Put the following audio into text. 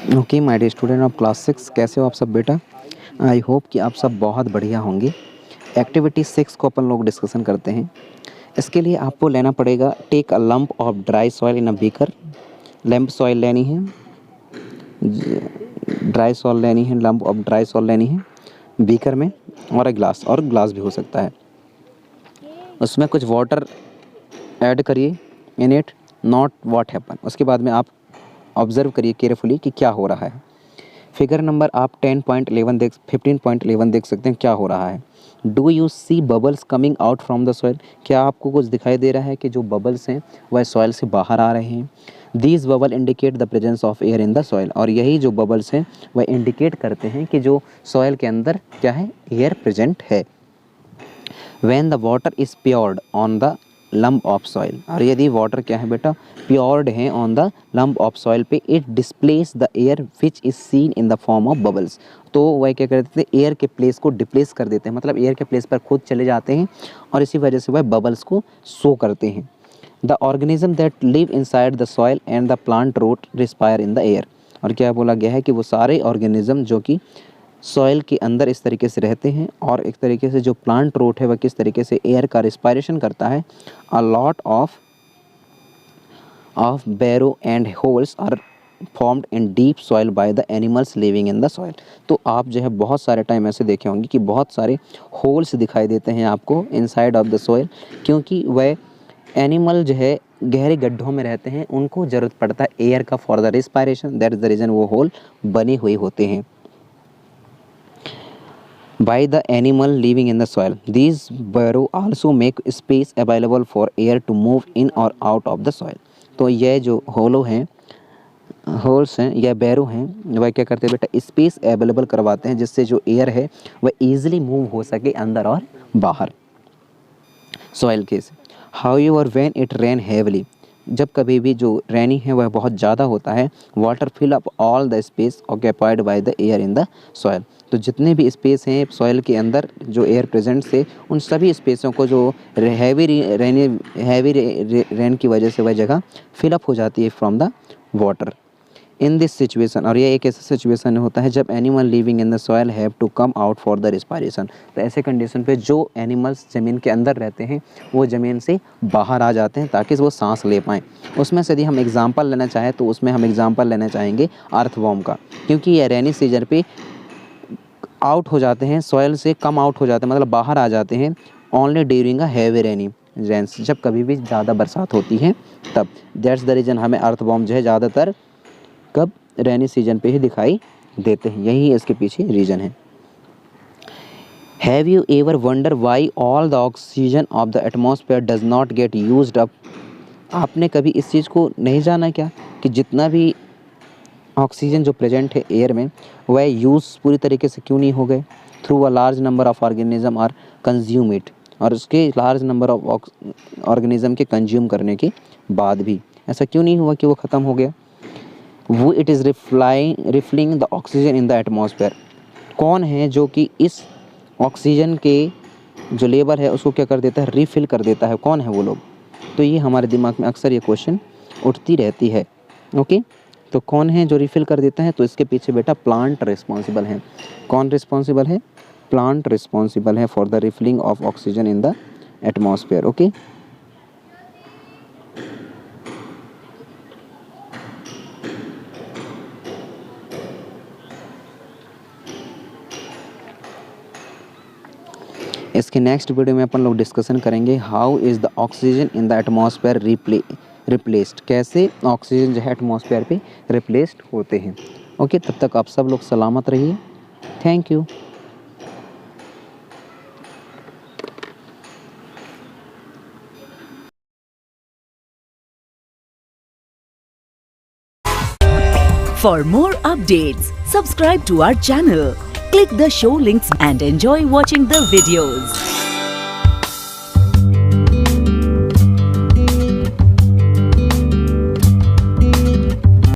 Okay my dear student of class 6, कैसे हो आप सब बेटा। आई होप कि आप सब बहुत बढ़िया होंगे। एक्टिविटी 6 को अपन लोग डिस्कशन करते हैं। इसके लिए आपको लेना पड़ेगा take a lump of dry soil in a beaker. Lump soil लेनी है, ड्राई सॉइल लेनी है, लंप ऑफ ड्राई सॉइल लेनी है बीकर में, और ग्लास भी हो सकता है। उसमें कुछ वाटर ऐड करिए in it, not what happen. उसके बाद में आप ऑब्जर्व करिए केयरफुली कि क्या हो रहा है। फिगर नंबर आप 15.11 देख सकते हैं क्या हो रहा है। Do you see bubbles coming out from the soil? क्या आपको कुछ दिखाई दे रहा है कि जो बबल्स हैं वह सॉइल से बाहर आ रहे हैं। These bubble indicate the presence of air in the soil, और यही जो बबल्स हैं वह इंडिकेट करते हैं कि जो सॉइल के अंदर क्या है, एयर प्रेजेंट है। When the water is poured on the lump of soil, और यदि वाटर क्या है बेटा, प्योर्ड है on the lump of soil पे, it displaces the air which is seen in the form of bubbles. तो वह क्या करते हैं, एयर के प्लेस को डिप्लेस कर देते हैं, मतलब एयर के प्लेस पर खुद चले जाते हैं और इसी वजह से वह बबल्स को शो करते हैं। The organism that live inside the soil and the plant root respire in the air, और क्या बोला गया है कि वो सारे ऑर्गेनिज्म जो कि सॉइल के अंदर इस तरीके से रहते हैं, और एक तरीके से जो प्लांट रूट है वह किस तरीके से एयर का रिस्पायरेशन करता है। A lot of burrow and holes are formed in deep soil by the animals living in the soil. तो आप जो है बहुत सारे टाइम ऐसे देखे होंगे कि बहुत सारे होल्स दिखाई देते हैं आपको इनसाइड ऑफ द सॉइल, क्योंकि वह एनिमल जो है गहरे गड्ढों में रहते हैं, उनको ज़रूरत पड़ता है एयर का for the respiration. That is the reason वो होल बने हुए होते हैं by the animal living in the soil. These burrow also make space available for air to move in or out of the soil. तो यह जो होलो हैं, holes हैं या बैरो हैं, वह क्या करते हैं बेटा, स्पेस अवेलेबल करवाते हैं जिससे जो एयर है वह ईजिली मूव हो सके अंदर और बाहर सॉइल के से। However, when it rain heavily, जब कभी भी जो रेनी है वह बहुत ज़्यादा होता है, water fill up all the space occupied by the air in the soil. तो जितने भी स्पेस हैं सॉइल के अंदर जो एयर प्रेजेंट से, उन सभी स्पेसों को जो हैवी रेन की वजह से वह जगह फिलअप हो जाती है from the water. In this situation, और ये एक ऐसा सिचुएशन होता है जब animal living in the soil have to come out for the respiration. तो ऐसे कंडीशन पे जो एनिमल्स ज़मीन के अंदर रहते हैं वो ज़मीन से बाहर आ जाते हैं ताकि वो सांस ले पाएँ। उसमें से यदि हम एग्जांपल लेना चाहें तो उसमें हम एग्जांपल लेना चाहेंगे अर्थवॉर्म का, क्योंकि ये रेनी सीजन पे आउट हो जाते हैं, सॉइल से कम आउट हो जाते हैं, मतलब बाहर आ जाते हैं only during a heavy rainy Reigns, जब कभी भी ज़्यादा बरसात होती है तब। दैट्स द रीज़न हमें अर्थवॉर्म जो है ज़्यादातर कब, रेनी सीजन पे ही दिखाई देते हैं, यही इसके पीछे रीज़न है। Have you ever wonder why all the oxygen of the atmosphere does not get used up? आपने कभी इस चीज़ को नहीं जाना क्या कि जितना भी ऑक्सीजन जो प्रेजेंट है एयर में वह यूज़ पूरी तरीके से क्यों नहीं हो गए? Through a large number of organism are consume it, और उसके लार्ज नंबर ऑफ ऑर्गेनिज्म के कंज्यूम करने के बाद भी ऐसा क्यों नहीं हुआ कि वो ख़त्म हो गया? वो it is refilling the oxygen in the atmosphere. कौन है जो कि इस ऑक्सीजन के जो लेवल है उसको क्या कर देता है, रिफ़िल कर देता है? कौन है वो लोग? तो ये हमारे दिमाग में अक्सर ये क्वेश्चन उठती रहती है। ओके, तो कौन है जो रिफ़िल कर देता है? तो इसके पीछे बेटा प्लांट रिस्पॉन्सिबल है। कौन रिस्पॉन्सिबल है? प्लांट रिस्पॉन्सिबल है for the refilling of oxygen in the atmosphere. Okay, इसके नेक्स्ट वीडियो में अपन लोग डिस्कशन करेंगे how is the oxygen in the atmosphere replaced, कैसे ऑक्सीजन जो है एटमॉस्फेयर पे रिप्लेस्ड होते हैं। ओके, तब तक आप सब लोग सलामत रहिए। Thank you. For more updates, subscribe to our channel, click the show links and enjoy watching the videos.